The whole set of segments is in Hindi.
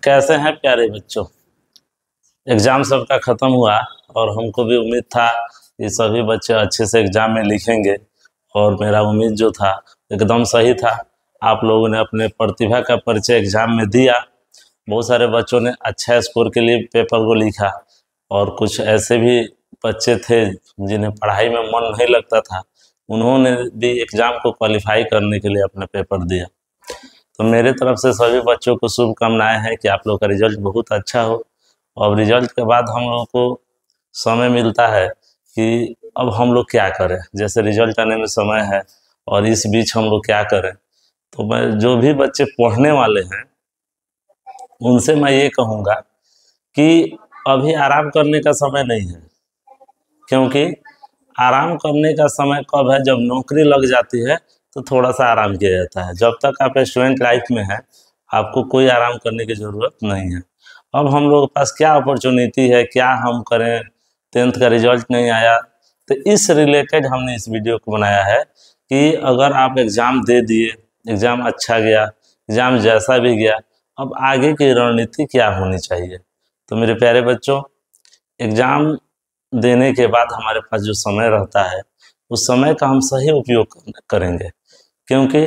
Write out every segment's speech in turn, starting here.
कैसे हैं प्यारे बच्चों। एग्ज़ाम सबका ख़त्म हुआ और हमको भी उम्मीद था कि सभी बच्चे अच्छे से एग्ज़ाम में लिखेंगे और मेरा उम्मीद जो था एकदम सही था। आप लोगों ने अपने प्रतिभा का परिचय एग्ज़ाम में दिया। बहुत सारे बच्चों ने अच्छा स्कोर के लिए पेपर को लिखा और कुछ ऐसे भी बच्चे थे जिन्हें पढ़ाई में मन नहीं लगता था, उन्होंने भी एग्ज़ाम को क्वालिफाई करने के लिए अपना पेपर दिया। तो मेरे तरफ से सभी बच्चों को शुभकामनाएं हैं कि आप लोग का रिजल्ट बहुत अच्छा हो। और रिजल्ट के बाद हम लोगों को समय मिलता है कि अब हम लोग क्या करें। जैसे रिजल्ट आने में समय है और इस बीच हम लोग क्या करें। तो मैं जो भी बच्चे पढ़ने वाले हैं उनसे मैं ये कहूँगा कि अभी आराम करने का समय नहीं है, क्योंकि आराम करने का समय कब है, जब नौकरी लग जाती है तो थोड़ा सा आराम किया जाता है। जब तक आप स्टूडेंट लाइफ में हैं आपको कोई आराम करने की ज़रूरत नहीं है। अब हम लोग के पास क्या अपॉर्चुनिटी है, क्या हम करें। 10th का रिजल्ट नहीं आया, तो इस रिलेटेड हमने इस वीडियो को बनाया है कि अगर आप एग्ज़ाम दे दिए, एग्ज़ाम अच्छा गया, एग्ज़ाम जैसा भी गया, अब आगे की रणनीति क्या होनी चाहिए। तो मेरे प्यारे बच्चों, एग्ज़ाम देने के बाद हमारे पास जो समय रहता है उस समय का हम सही उपयोग करेंगे, क्योंकि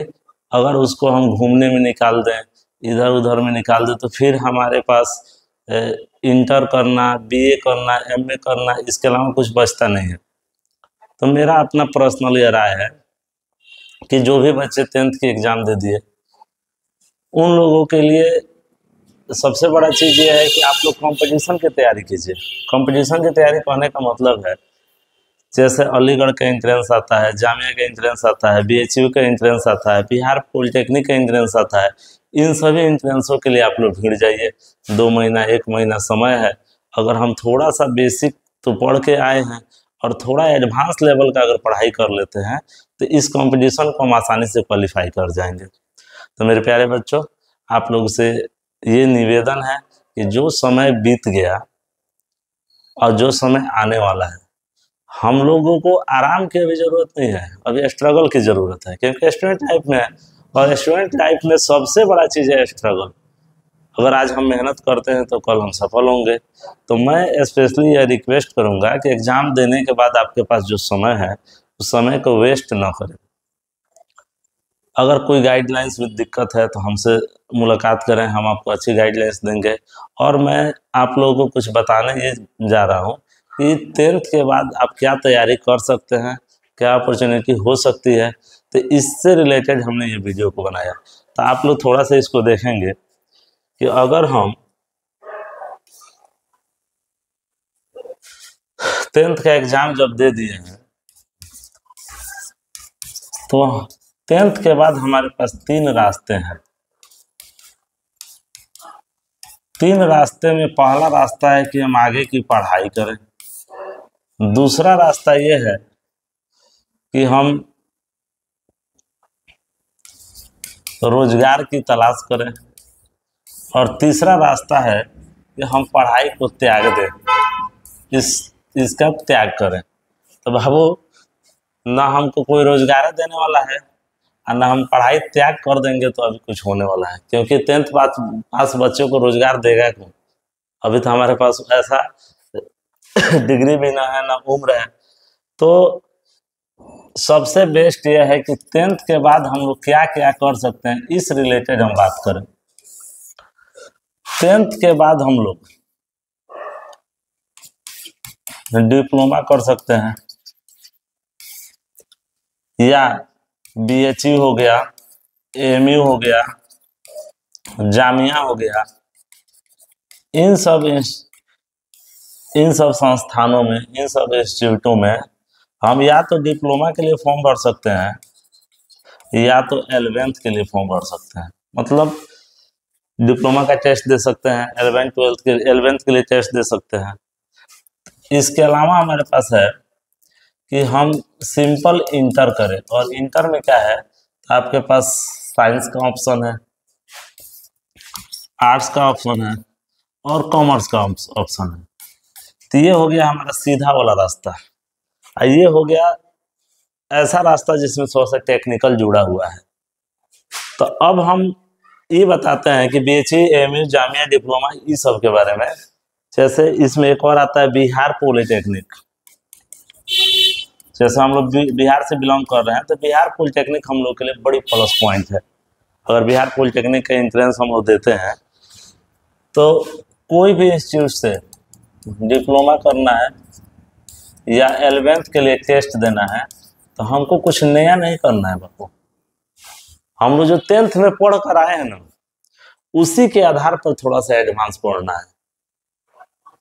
अगर उसको हम घूमने में निकाल दें, इधर उधर में निकाल दें, तो फिर हमारे पास इंटर करना, बीए करना, एमए करना, इसके अलावा कुछ बचता नहीं है। तो मेरा अपना पर्सनल ये राय है कि जो भी बच्चे 10th की एग्ज़ाम दे दिए उन लोगों के लिए सबसे बड़ा चीज़ ये है कि आप लोग कंपटीशन की तैयारी कीजिए। कंपटीशन की तैयारी करने का मतलब है, जैसे अलीगढ़ का एंट्रेंस आता है, जामिया का एंट्रेंस आता है, बीएचयू का एंट्रेंस आता है, बिहार पॉलिटेक्निक का एंट्रेंस आता है। इन सभी एंट्रेंसों के लिए आप लोग भिड़ जाइए। 2 महीना 1 महीना समय है। अगर हम थोड़ा सा बेसिक तो पढ़ के आए हैं और थोड़ा एडवांस लेवल का अगर पढ़ाई कर लेते हैं तो इस कंपटीशन को हम आसानी से क्वालिफाई कर जाएंगे। तो मेरे प्यारे बच्चों, आप लोग से ये निवेदन है कि जो समय बीत गया और जो समय आने वाला है, हम लोगों को आराम की अभी ज़रूरत नहीं है, अभी स्ट्रगल की ज़रूरत है, क्योंकि स्टूडेंट लाइफ में है और स्टूडेंट लाइफ में सबसे बड़ा चीज़ है स्ट्रगल। अगर आज हम मेहनत करते हैं तो कल हम सफल होंगे। तो मैं स्पेशली यह रिक्वेस्ट करूंगा कि एग्ज़ाम देने के बाद आपके पास जो समय है उस समय को वेस्ट ना करें। अगर कोई गाइडलाइंस में दिक्कत है तो हमसे मुलाकात करें, हम आपको अच्छी गाइडलाइंस देंगे। और मैं आप लोगों को कुछ बताने ये जा रहा हूँ कि 10th के बाद आप क्या तैयारी कर सकते हैं, क्या अपॉर्चुनिटी हो सकती है। तो इससे रिलेटेड हमने ये वीडियो को बनाया। तो आप लोग थोड़ा सा इसको देखेंगे कि अगर हम 10th का एग्ज़ाम जब दे दिए हैं तो 10th के बाद हमारे पास 3 रास्ते हैं। 3 रास्ते में पहला रास्ता है कि हम आगे की पढ़ाई करें। दूसरा रास्ता ये है कि हम रोजगार की तलाश करें। और तीसरा रास्ता है कि हम पढ़ाई को त्याग दें, इसका त्याग करें। तो बाबू, ना हमको कोई रोजगार देने वाला है और ना हम पढ़ाई त्याग कर देंगे तो अभी कुछ होने वाला है, क्योंकि 10th पास बच्चों को रोजगार देगा कौन। अभी तो हमारे पास ऐसा डिग्री भी ना है, ना उम्र है। तो सबसे बेस्ट यह है कि 10th के बाद हम लोग क्या क्या कर सकते हैं, इस रिलेटेड हम बात करें। 10th के बाद हम लोग डिप्लोमा कर सकते हैं, या बीएचयू हो गया, एएमयू हो गया, जामिया हो गया। इन सब संस्थानों में, इन सब इंस्टीट्यूटों में हम या तो डिप्लोमा के लिए फॉर्म भर सकते हैं या तो 11th के लिए फॉर्म भर सकते हैं। मतलब डिप्लोमा का टेस्ट दे सकते हैं, 11th के लिए टेस्ट दे सकते हैं। इसके अलावा हमारे पास है कि हम सिंपल इंटर करें। और इंटर में क्या है, तो आपके पास साइंस का ऑप्शन है, आर्ट्स का ऑप्शन है और कॉमर्स का ऑप्शन है। तो ये हो गया हमारा सीधा वाला रास्ता। ये हो गया ऐसा रास्ता जिसमें थोड़ा सा टेक्निकल जुड़ा हुआ है। तो अब हम ये बताते हैं कि BHE, AMU, जामिया, डिप्लोमा, इस सब के बारे में। जैसे इसमें एक और आता है बिहार पॉलिटेक्निक। जैसे हम लोग बिहार से बिलोंग कर रहे हैं तो बिहार पॉलिटेक्निक हम लोग के लिए बड़ी प्लस पॉइंट है। अगर बिहार पॉलिटेक्निक का एंट्रेंस हम लोग देते हैं तो कोई भी इंस्टीट्यूट से डिप्लोमा करना है या 11th के लिए टेस्ट देना है तो हमको कुछ नया नहीं करना है बापू। हम लोग जो 10th में पढ़ कर आए हैं ना, उसी के आधार पर थोड़ा सा एडवांस पढ़ना है।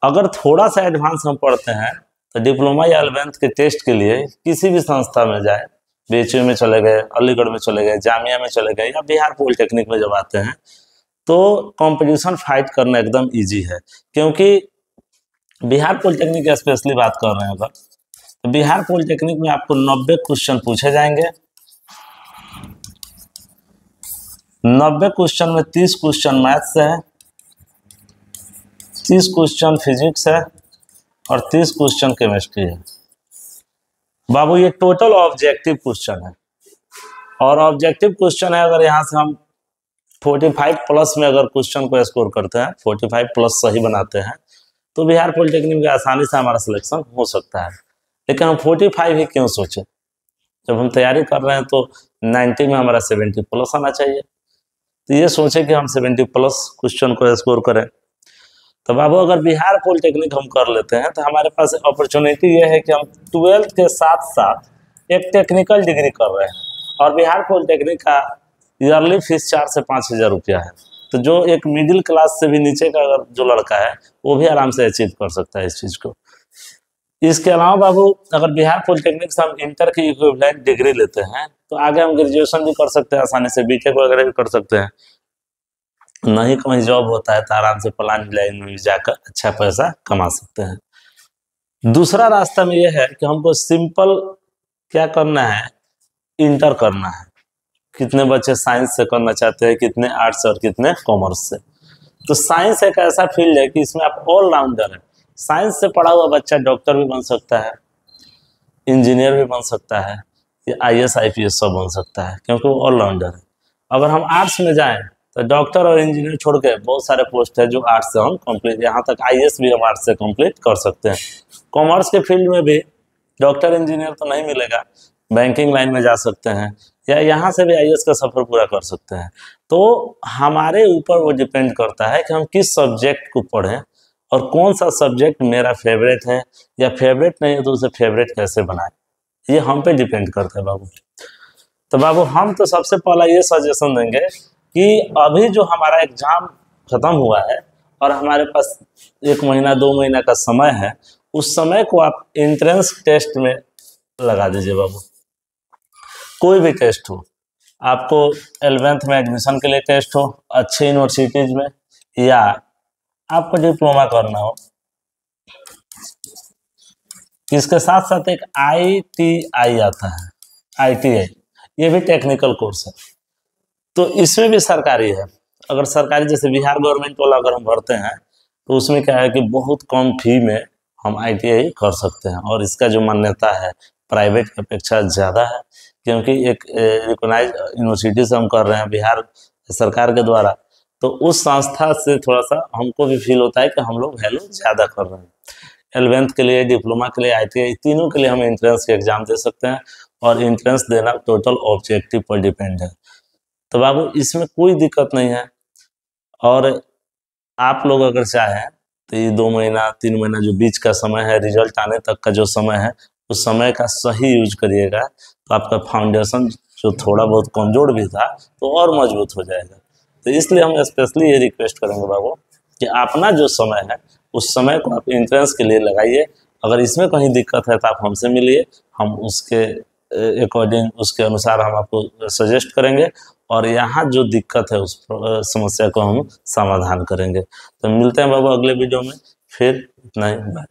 अगर थोड़ा सा एडवांस हम पढ़ते हैं तो डिप्लोमा या 11th के टेस्ट के लिए किसी भी संस्था में जाए, BHU में चले गए, अलीगढ़ में चले गए, जामिया में चले गए या बिहार पॉलिटेक्निक में जब आते हैं तो कंपटीशन फाइट करना एकदम इजी है। क्योंकि बिहार पॉलिटेक्निक की स्पेशली बात कर रहे हैं अगर, तो बिहार पॉलिटेक्निक में आपको 90 क्वेश्चन पूछे जाएंगे। 90 क्वेश्चन में 30 क्वेश्चन मैथ्स से है, 30 क्वेश्चन फिजिक्स है और 30 क्वेश्चन केमिस्ट्री है। बाबू ये टोटल ऑब्जेक्टिव क्वेश्चन है। और ऑब्जेक्टिव क्वेश्चन है, अगर यहाँ से हम 45 प्लस में अगर क्वेश्चन को स्कोर करते हैं, 45 प्लस सही बनाते हैं तो बिहार पॉलिटेक्निक में आसानी से हमारा सिलेक्शन हो सकता है। लेकिन हम 45 ही क्यों सोचे? जब हम तैयारी कर रहे हैं तो 90 में हमारा 70 प्लस आना चाहिए। तो ये सोचे कि हम 70 प्लस क्वेश्चन को स्कोर करें। तो बाबू अगर बिहार पॉलिटेक्निक हम कर लेते हैं तो हमारे पास अपॉर्चुनिटी ये है कि हम 12th के साथ साथ एक टेक्निकल डिग्री कर रहे हैं। और बिहार पॉलिटेक्निक का ईयरली फीस 4 से 5 हज़ार रुपया है। तो जो एक मिडिल क्लास से भी नीचे का अगर जो लड़का है वो भी आराम से अचीव कर सकता है इस चीज़ को। इसके अलावा बाबू अगर बिहार पॉलिटेक्निक से हम इंटर की इक्विवेलेंट डिग्री लेते हैं तो आगे हम ग्रेजुएशन भी कर सकते हैं, आसानी से बीटेक वगैरह भी कर सकते हैं। नहीं कहीं जॉब होता है तो आराम से प्लानिंग लाइन में भी जाकर अच्छा पैसा कमा सकते हैं। दूसरा रास्ता में यह है कि हमको सिंपल क्या करना है, इंटर करना है। कितने बच्चे साइंस से करना चाहते हैं, कितने आर्ट्स और कितने कॉमर्स से। तो साइंस एक ऐसा फील्ड है कि इसमें आप ऑलराउंडर है। साइंस से पढ़ा हुआ बच्चा डॉक्टर भी बन सकता है, इंजीनियर भी बन सकता है, या IAS IPS सब बन सकता है, क्योंकि वो ऑलराउंडर है। अगर हम आर्ट्स में जाएं तो डॉक्टर और इंजीनियर छोड़ के बहुत सारे पोस्ट है जो आर्ट्स से हम कंप्लीट, यहाँ तक IAS भी हम आर्ट्स से कंप्लीट कर सकते हैं। कॉमर्स के फील्ड में भी डॉक्टर इंजीनियर तो नहीं मिलेगा, बैंकिंग लाइन में जा सकते हैं या यहाँ से भी IAS का सफ़र पूरा कर सकते हैं। तो हमारे ऊपर वो डिपेंड करता है कि हम किस सब्जेक्ट को पढ़ें और कौन सा सब्जेक्ट मेरा फेवरेट है, या फेवरेट नहीं है तो उसे फेवरेट कैसे बनाएं, ये हम पे डिपेंड करता है बाबू। तो बाबू हम तो सबसे पहला ये सजेशन देंगे कि अभी जो हमारा एग्जाम खत्म हुआ है और हमारे पास 1 महीना 2 महीना का समय है, उस समय को आप एंट्रेंस टेस्ट में लगा दीजिए बाबू। कोई भी टेस्ट हो, आपको 11th में एडमिशन के लिए टेस्ट हो अच्छे यूनिवर्सिटीज में, या आपको डिप्लोमा करना हो, इसके साथ साथ एक ITI आता है, ITI, ये भी टेक्निकल कोर्स है। तो इसमें भी सरकारी है। अगर सरकारी जैसे बिहार गवर्नमेंट वाला अगर हम भरते हैं तो उसमें क्या है कि बहुत कम फी में हम ITI कर सकते हैं। और इसका जो मान्यता है प्राइवेट की अपेक्षा ज़्यादा है, क्योंकि एक रिकॉग्नाइज यूनिवर्सिटी से हम कर रहे हैं बिहार सरकार के द्वारा। तो उस संस्था से थोड़ा सा हमको भी फील होता है कि हम लोग वैल्यू ज़्यादा कर रहे हैं। 11th के लिए, डिप्लोमा के लिए, ITI, तीनों के लिए हम एंट्रेंस के एग्ज़ाम दे सकते हैं। और एंट्रेंस देना टोटल ऑब्जेक्टिव पर डिपेंड है। तो बाबू इसमें कोई दिक्कत नहीं है। और आप लोग अगर चाहें तो ये 2 महीना 3 महीना जो बीच का समय है, रिजल्ट आने तक का जो समय है, उस समय का सही यूज करिएगा तो आपका फाउंडेशन जो थोड़ा बहुत कमजोर भी था तो और मजबूत हो जाएगा। तो इसलिए हम स्पेशली ये रिक्वेस्ट करेंगे बाबू कि अपना जो समय है उस समय को आप एंट्रेंस के लिए लगाइए। अगर इसमें कहीं दिक्कत है तो आप हमसे मिलिए, हम उसके अकॉर्डिंग, उसके अनुसार हम आपको सजेस्ट करेंगे और यहाँ जो दिक्कत है उस समस्या को हम समाधान करेंगे। तो मिलते हैं बाबू अगले वीडियो में, फिर इतना ही, बाय।